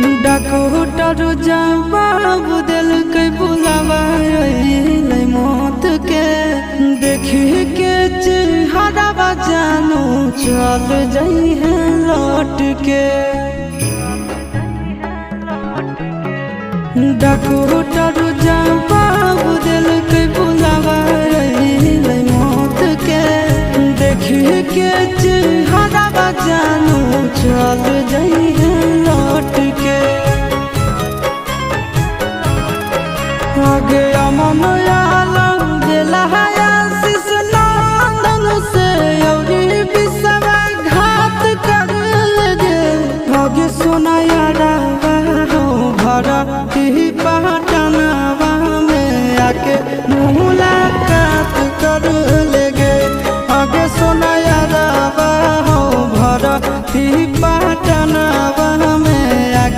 Doctor जवाब दिल के बुलावा मौत के देखी के चेहरा जानू चल जाई है लौट के। डॉक्टर जवाब दिल के बुलावा मौत के देखी के चेहरा जानू चल जाई है लौट